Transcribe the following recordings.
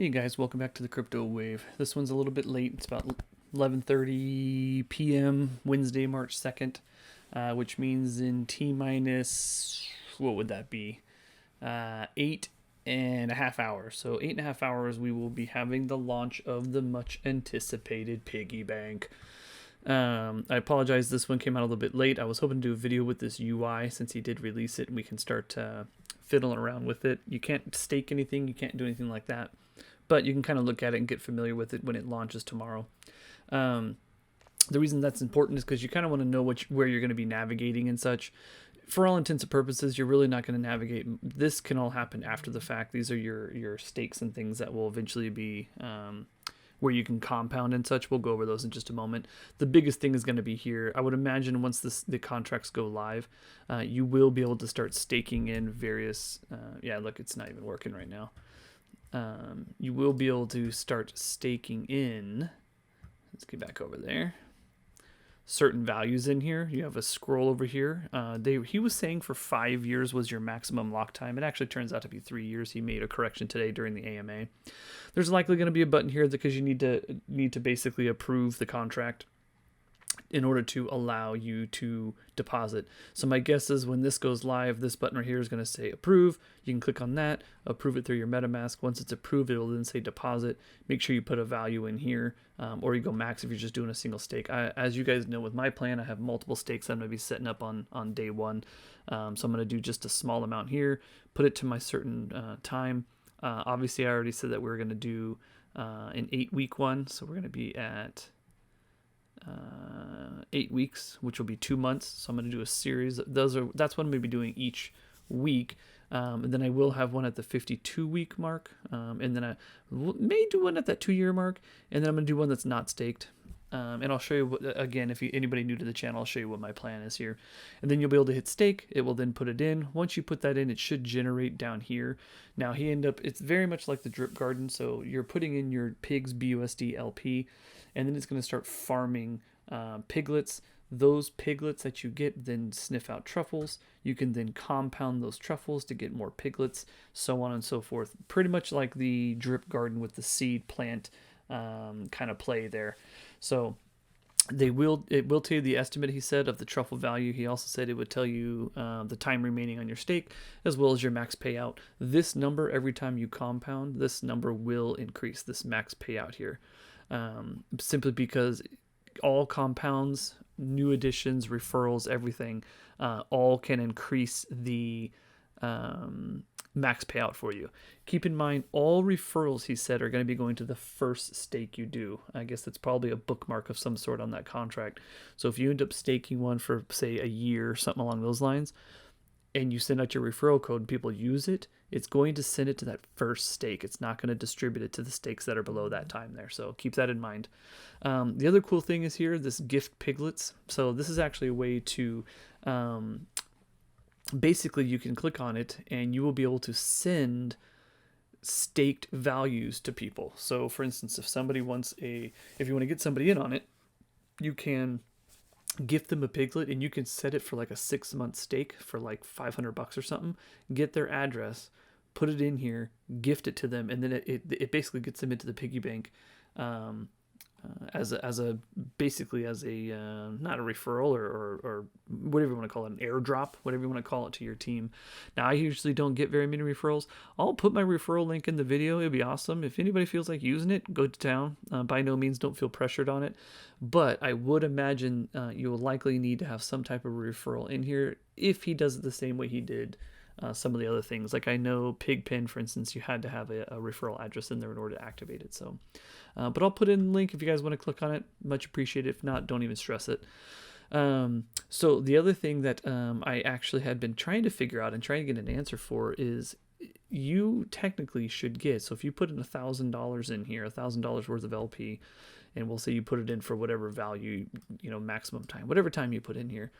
Hey guys, welcome back to the Crypto Wave. This one's a little bit late. It's about 11:30 p.m. Wednesday, March 2nd, which means in T minus, what would that be? 8.5 hours. So 8.5 hours, we will be having the launch of the much anticipated Piggy Bank. I apologize, this one came out a little bit late. I was hoping to do a video with this UI since he did release it and we can start fiddling around with it. You can't stake anything, you can't do anything like that, but you can kind of look at it and get familiar with it when it launches tomorrow. The reason that's important is because you kind of want to know where you're going to be navigating and such. For all intents and purposes, you're really not going to navigate. This can all happen after the fact. These are your stakes and things that will eventually be where you can compound and such. We'll go over those in just a moment. The biggest thing is going to be here. I would imagine once the contracts go live, you will be able to start staking in various, yeah, look, it's not even working right now. You will be able to start staking in, let's get back over there, certain values in here. You have a scroll over here. He was saying for 5 years was your maximum lock time. It actually turns out to be 3 years. He made a correction today during the AMA. There's likely going to be a button here because you need to basically approve the contract in order to allow you to deposit. So my guess is when this goes live, this button right here is going to say approve. You can click on that, approve it through your MetaMask. Once it's approved, it will then say deposit. Make sure you put a value in here, or you go max if you're just doing a single stake. As you guys know, with my plan, I have multiple stakes I'm going to be setting up on day one. So I'm going to do just a small amount here, put it to my certain time. Obviously, I already said that we were going to do an 8-week one, so we're going to be at 8 weeks, which will be 2 months. So I'm going to do a series. That's what I'm going to be doing each week. And then I will have one at the 52-week mark. And then I may do one at that 2-year mark. And then I'm going to do one that's not staked. And I'll show you, again, if anybody new to the channel, I'll show you what my plan is here. And then you'll be able to hit stake. It will then put it in. Once you put that in, it should generate down here. Now, it's very much like the drip garden. So you're putting in your pigs BUSD LP, and then it's going to start farming piglets. Those piglets that you get then sniff out truffles. You can then compound those truffles to get more piglets, so on and so forth. Pretty much like the drip garden with the seed plant kind of play there. So it will tell you the estimate, he said, of the truffle value. He also said it would tell you the time remaining on your stake, as well as your max payout. This number, every time you compound, this number will increase, this max payout here. Simply because all compounds, new additions, referrals, everything, all can increase the max payout for you. Keep in mind, all referrals, he said, are going to be going to the first stake you do. I guess that's probably a bookmark of some sort on that contract. So if you end up staking one for, say, a year, something along those lines, and you send out your referral code and people use it, it's going to send it to that first stake. It's not going to distribute it to the stakes that are below that time there. So keep that in mind. The other cool thing is here, this gift piglets. So this is actually a way to, basically you can click on it and you will be able to send staked values to people. So for instance, if somebody wants if you want to get somebody in on it, you can gift them a piglet and you can set it for like a 6-month stake for like $500 or something. Get their address, put it in here, gift it to them, and then it basically gets them into the piggy bank basically as a not a referral or whatever you want to call it, an airdrop, whatever you want to call it, to your team. Now, I usually don't get very many referrals. I'll put my referral link in the video. It'd be awesome. If anybody feels like using it, go to town. By no means don't feel pressured on it, but I would imagine you will likely need to have some type of referral in here if he does it the same way he did some of the other things. Like I know Pigpen, for instance, you had to have a referral address in there in order to activate it. So, but I'll put in the link if you guys want to click on it. Much appreciated. If not, don't even stress it. So the other thing that I actually had been trying to figure out and trying to get an answer for is you technically should get, so if you put in $1,000 in here, $1,000 worth of LP, and we'll say you put it in for whatever value, maximum time, whatever time you put in here,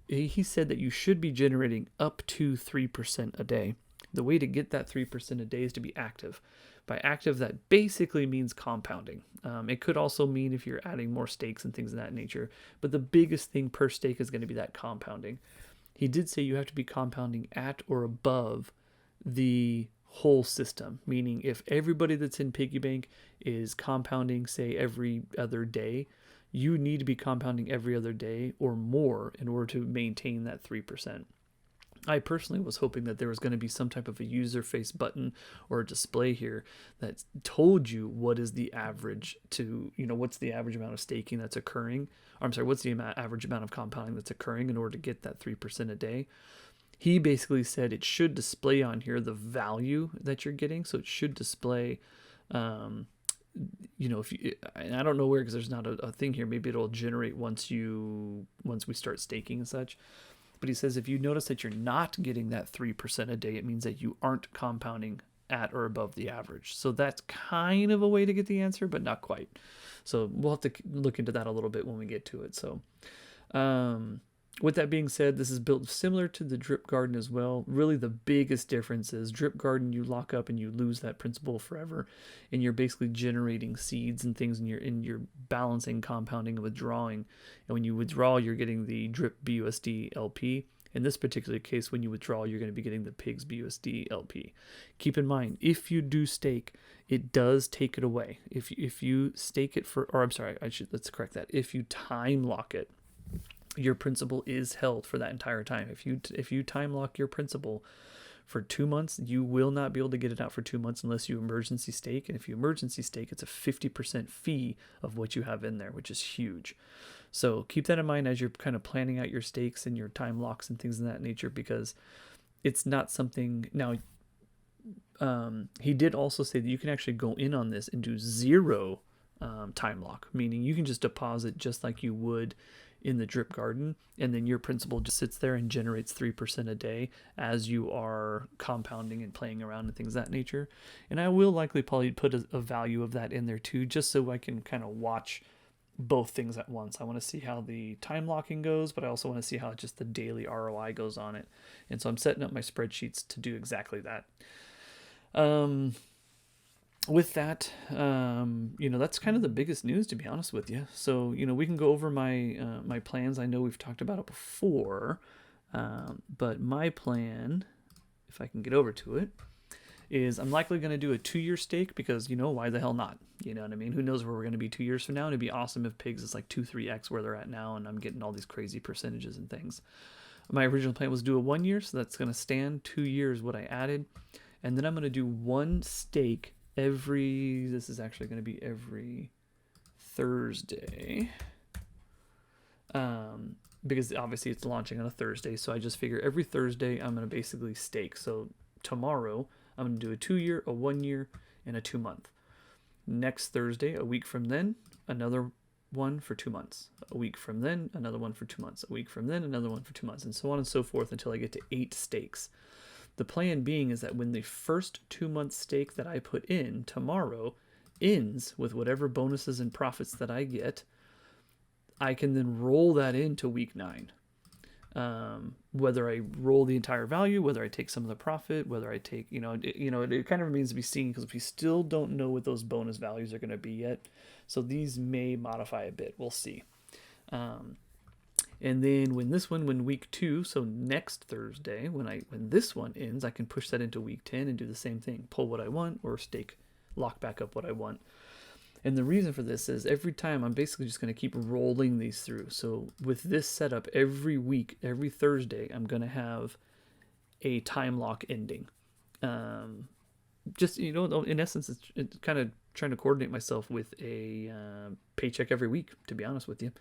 he said that you should be generating up to 3% a day. The way to get that 3% a day is to be active. By active, that basically means compounding. It could also mean if you're adding more stakes and things of that nature, but the biggest thing per stake is going to be that compounding. He did say you have to be compounding at or above the whole system, meaning if everybody that's in piggy bank is compounding, say, every other day, you need to be compounding every other day or more in order to maintain that 3%. I personally was hoping that there was going to be some type of a user face button or a display here that told you what is the average to, what's the average amount of staking that's occurring. Or I'm sorry, what's the average amount of compounding that's occurring in order to get that 3% a day. He basically said it should display on here the value that you're getting. So it should display, if you, and I don't know where, because there's not a thing here. Maybe it'll generate once we start staking and such. But he says if you notice that you're not getting that 3% a day, it means that you aren't compounding at or above the average. So that's kind of a way to get the answer, but not quite. So we'll have to look into that a little bit when we get to it. So with that being said, this is built similar to the Drip Garden as well. Really the biggest difference is Drip Garden, you lock up and you lose that principal forever, and you're basically generating seeds and things, and you're balancing, compounding, and withdrawing. And when you withdraw, you're getting the Drip BUSD LP. In this particular case, when you withdraw, you're going to be getting the Pigs BUSD LP. Keep in mind, if you do stake, it does take it away. If you stake it for, or I'm sorry, let's correct that. If you time lock it, your principal is held for that entire time. If you time lock your principal for 2 months, you will not be able to get it out for 2 months unless you emergency stake. And if you emergency stake, it's a 50% fee of what you have in there, which is huge. So keep that in mind as you're kind of planning out your stakes and your time locks and things of that nature, because it's not something. Now, he did also say that you can actually go in on this and do 0 time lock, meaning you can just deposit just like you would in the Drip Garden, and then your principal just sits there and generates 3% a day as you are compounding and playing around and things of that nature. And I will likely probably put a value of that in there too, just so I can kind of watch both things at once. I want to see how the time locking goes, but I also want to see how just the daily ROI goes on it. And so I'm setting up my spreadsheets to do exactly that. With that, that's kind of the biggest news, to be honest with you. So, we can go over my plans. I know we've talked about it before, but my plan, if I can get over to it, is I'm likely going to do a 2-year stake because, why the hell not? You know what I mean? Who knows where we're going to be 2 years from now? And it'd be awesome if Pigs is like 2-3x where they're at now, and I'm getting all these crazy percentages and things. My original plan was to do a 1 year, so that's going to stand. 2 years what I added. And then I'm going to do one stake this is actually going to be every Thursday, because obviously it's launching on a Thursday. So I just figure every Thursday I'm going to basically stake. So tomorrow I'm going to do a 2 year, a 1 year, and a 2 month. Next Thursday, a week from then, another one for 2 months. A week from then, another one for 2 months. A week from then, another one for 2 months, and so on and so forth until I get to 8 stakes. The plan being is that when the first 2-month stake that I put in tomorrow ends with whatever bonuses and profits that I get, I can then roll that into week 9. Whether I roll the entire value, whether I take some of the profit, whether I take, it kind of remains to be seen, because we still don't know what those bonus values are going to be yet. So these may modify a bit. We'll see. And then when week 2, so next Thursday, when this one ends, I can push that into week 10 and do the same thing, pull what I want, or stake, lock back up what I want. And the reason for this is every time I'm basically just going to keep rolling these through. So with this setup, every week, every Thursday, I'm going to have a time lock ending. Just, in essence, it's kind of trying to coordinate myself with a paycheck every week, to be honest with you.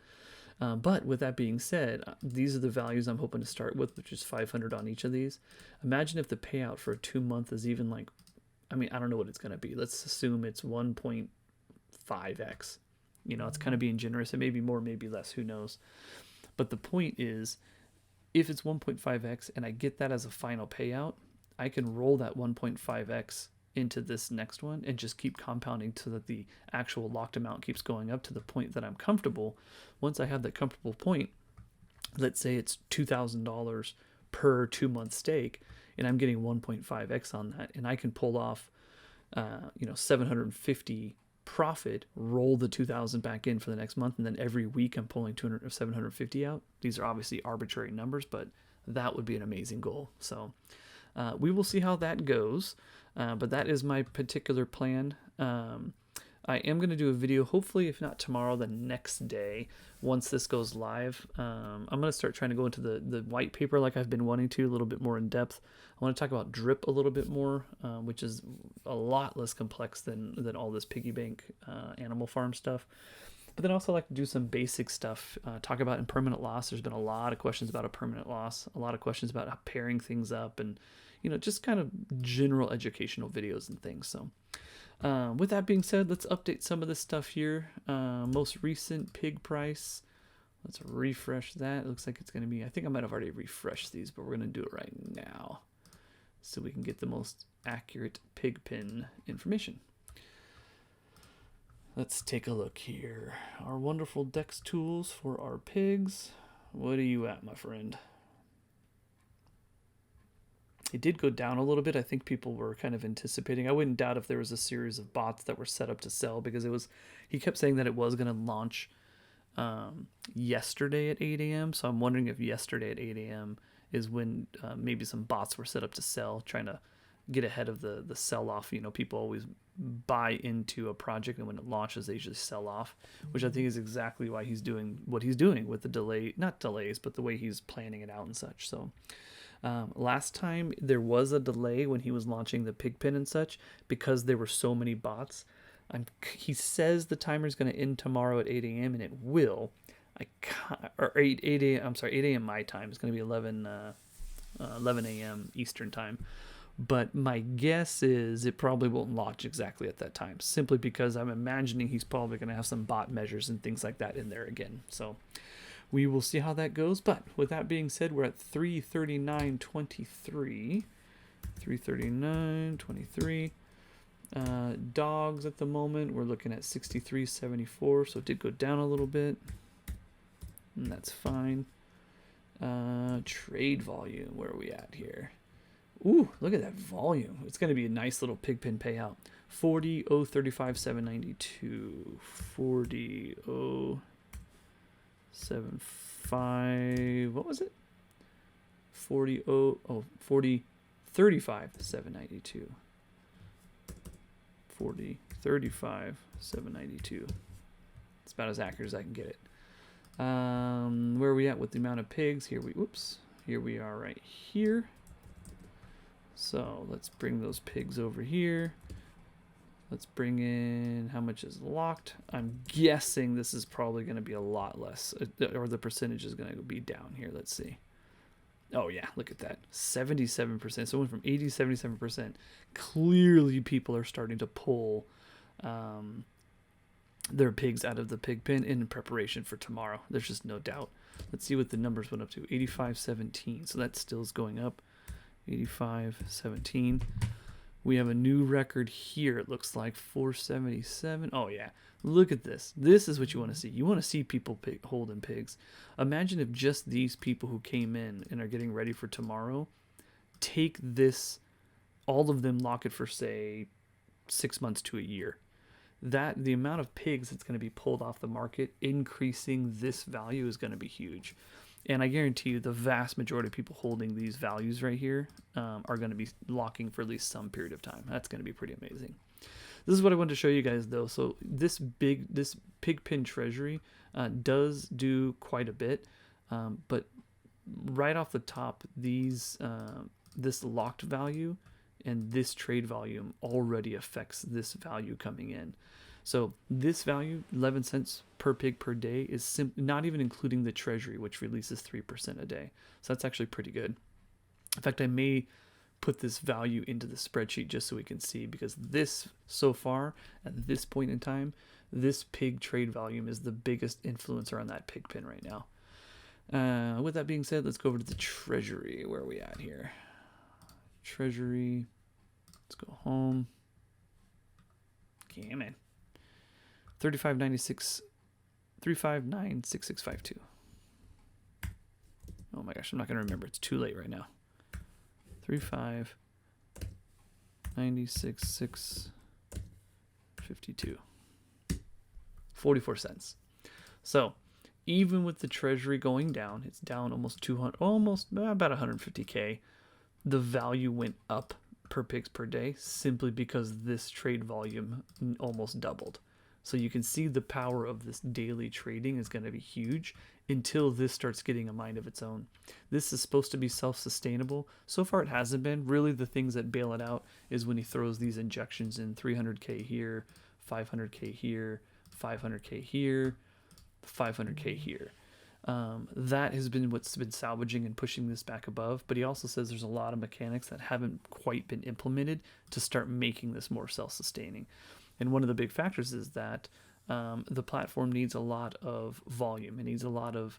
But with that being said, these are the values I'm hoping to start with, which is 500 on each of these. Imagine if the payout for a 2 month is even I don't know what it's going to be. Let's assume it's 1.5x. It's kind of being generous. It may be more, maybe less, who knows. But the point is, if it's 1.5x and I get that as a final payout, I can roll that 1.5x into this next one and just keep compounding so that the actual locked amount keeps going up to the point that I'm comfortable. Once I have that comfortable point, let's say it's $2,000 per 2 month stake, and I'm getting 1.5x on that, and I can pull off 750 profit, roll the 2,000 back in for the next month, and then every week I'm pulling 200 or 750 out. These are obviously arbitrary numbers, but that would be an amazing goal. So We will see how that goes, but that is my particular plan. I am going to do a video, hopefully, if not tomorrow, the next day, once this goes live. I'm going to start trying to go into the white paper like I've been wanting to, a little bit more in depth. I want to talk about drip a little bit more, which is a lot less complex than all this piggy bank animal farm stuff. But then also like to do some basic stuff, talk about impermanent loss. There's been a lot of questions about a permanent loss, a lot of questions about pairing things up, and just kind of general educational videos and things. So with that being said, let's update some of this stuff here. Most recent pig price. Let's refresh that. It looks like it's going to be, I think I might have already refreshed these, but we're going to do it right now so we can get the most accurate pig pen information. Let's take a look here. Our wonderful DEX tools for our pigs. What are you at, my friend? It did go down a little bit. I think people were kind of anticipating. I wouldn't doubt if there was a series of bots that were set up to sell, because he kept saying that it was going to launch yesterday at 8 a.m. So I'm wondering if yesterday at 8 a.m. is when maybe some bots were set up to sell, trying to get ahead of the sell-off. People always buy into a project, and when it launches, they usually sell off, which I think is exactly why he's doing what he's doing with the delay, not delays, but the way he's planning it out and such. So last time there was a delay when he was launching the pig pen and such, because there were so many bots. He says the timer is going to end tomorrow at 8 a.m. and it will. 8 a.m. I'm sorry, 8 a.m. my time. It's going to be 11 a.m. Eastern time. But my guess is it probably won't launch exactly at that time, simply because I'm imagining he's probably going to have some bot measures and things like that in there again. So we will see how that goes. But with that being said, we're at 339.23. 339.23. Dogs at the moment, we're looking at 63.74. So it did go down a little bit, and that's fine. Trade volume, where are we at here? Ooh, look at that volume. It's going to be a nice little pig pen payout. 40,035,792. 40,075. What was it? 40,35,792. 40,35,792. It's about as accurate as I can get it. Where are we at with the amount of pigs? Here we are right here. So let's bring those pigs over here. Let's bring in how much is locked. I'm guessing this is probably going to be a lot less, or the percentage is going to be down here. Let's see. Oh yeah, look at that. 77%. So it went from 80 to 77%. Clearly people are starting to pull their pigs out of the pig pen in preparation for tomorrow. There's just no doubt. Let's see what the numbers went up to. 85.17. So that still is going up. 85.17. We have a new record here. It looks like 477. Oh yeah, look at this. This is what you want to see. You want to see people holding pigs. Imagine if just these people who came in and are getting ready for tomorrow take this, all of them lock it for say 6 months to a year. That the amount of pigs that's going to be pulled off the market, increasing this value, is going to be huge. And I guarantee you the vast majority of people holding these values right here are going to be locking for at least some period of time. That's going to be pretty amazing. This is what I wanted to show you guys though. So this pig pen treasury does do quite a bit, but right off the top, this locked value and this trade volume already affects this value coming in. So this value, 11 cents per pig per day, is not even including the treasury, which releases 3% a day. So that's actually pretty good. In fact, I may put this value into the spreadsheet just so we can see, because this, so far, at this point in time, this pig trade volume is the biggest influencer on that pig pen right now. With that being said, let's go over to the treasury. Where are we at here? Treasury. Let's go home. Damn it. 3596 3596652. Oh my gosh, I'm not gonna remember. It's too late right now. 3596652. 44 cents. So even with the treasury going down, it's down almost 200, almost about 150K. the value went up per pigs per day simply because this trade volume almost doubled. So you can see the power of this daily trading is going to be huge until this starts getting a mind of its own. This is supposed to be self-sustainable. So far it hasn't been. Really the things that bail it out is when he throws these injections in 300K here, 500K here, 500K here, 500K here. That has been what's been salvaging and pushing this back above, but he also says there's a lot of mechanics that haven't quite been implemented to start making this more self-sustaining. And one of the big factors is that the platform needs a lot of volume. It needs a lot of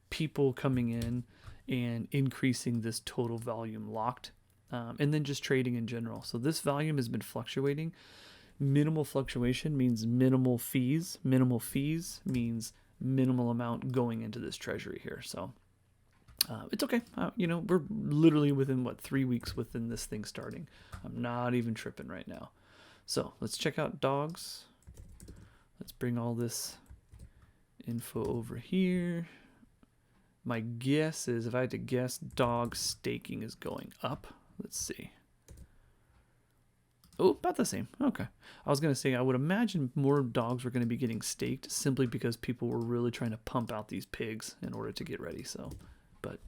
people coming in and increasing this total volume locked, and then just trading in general. So this volume has been fluctuating. Minimal fluctuation means minimal fees. Minimal fees means minimal amount going into this treasury here. So it's okay. You know, we're literally within what, 3 weeks within this thing starting. I'm not even tripping right now. So let's check out dogs. Let's bring all this info over here. My guess is, if I had to guess, dog staking is going up. Let's see. Oh, about the same. Okay. I was going to say, I would imagine more dogs were going to be getting staked simply because people were really trying to pump out these pigs in order to get ready. So, but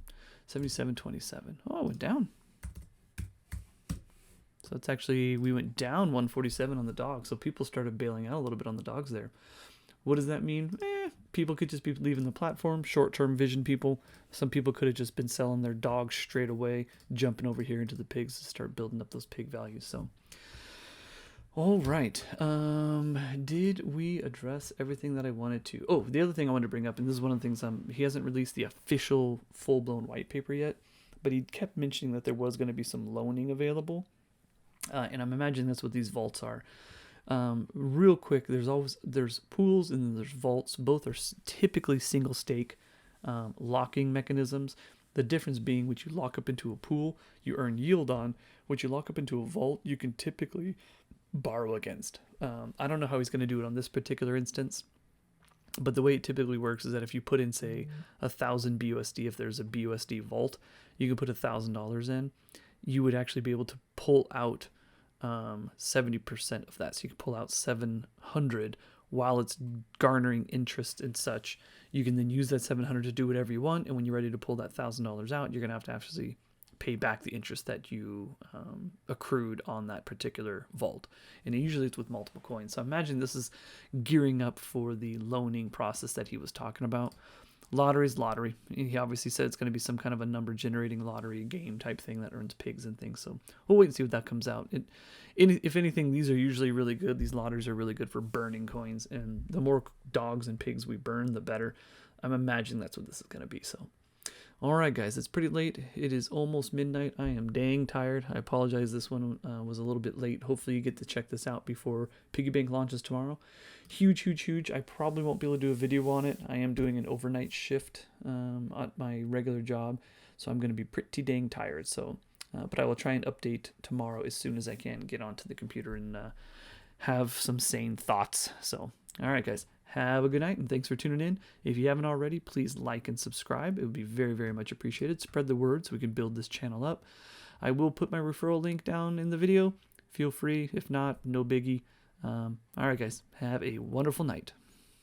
77.27. Oh, it went down. So it's actually, we went down 147 on the dogs. So people started bailing out a little bit on the dogs there. What does that mean? People could just be leaving the platform. Short-term vision people. Some people could have just been selling their dogs straight away, jumping over here into the pigs to start building up those pig values. So, all right. Did we address everything that I wanted to? Oh, the other thing I wanted to bring up, and this is one of the things, he hasn't released the official full-blown white paper yet, but he kept mentioning that there was going to be some loaning available. And I'm imagining that's what these vaults are. Real quick, there's pools and then there's vaults. Both are typically single stake locking mechanisms. The difference being, what you lock up into a pool, you earn yield on. What you lock up into a vault, you can typically borrow against. I don't know how he's going to do it on this particular instance, but the way it typically works is that if you put in, say, 1,000 BUSD, if there's a BUSD vault, you can put $1,000 in. You would actually be able to pull out 70% of that. So you can pull out 700 while it's garnering interest and such. You can then use that 700 to do whatever you want. And when you're ready to pull that $1,000 out, you're going to have to actually pay back the interest that you accrued on that particular vault. And usually it's with multiple coins. So I imagine this is gearing up for the loaning process that he was talking about. Lottery's lottery. He obviously said it's going to be some kind of a number generating lottery game type thing that earns pigs and things. So we'll wait and see what that comes out. If anything, these are usually really good. These lotteries are really good for burning coins. And the more dogs and pigs we burn, the better. I'm imagining that's what this is going to be. So, all right, guys, it's pretty late. It is almost midnight. I am dang tired. I apologize. This one was a little bit late. Hopefully you get to check this out before Piggy Bank launches tomorrow. Huge, huge, huge. I probably won't be able to do a video on it. I am doing an overnight shift at my regular job, so I'm going to be pretty dang tired. So, but I will try and update tomorrow as soon as I can get onto the computer and have some sane thoughts. So, all right, guys. Have a good night, and thanks for tuning in. If you haven't already, please like and subscribe. It would be very, very much appreciated. Spread the word so we can build this channel up. I will put my referral link down in the video. Feel free. If not, no biggie. All right, guys. Have a wonderful night.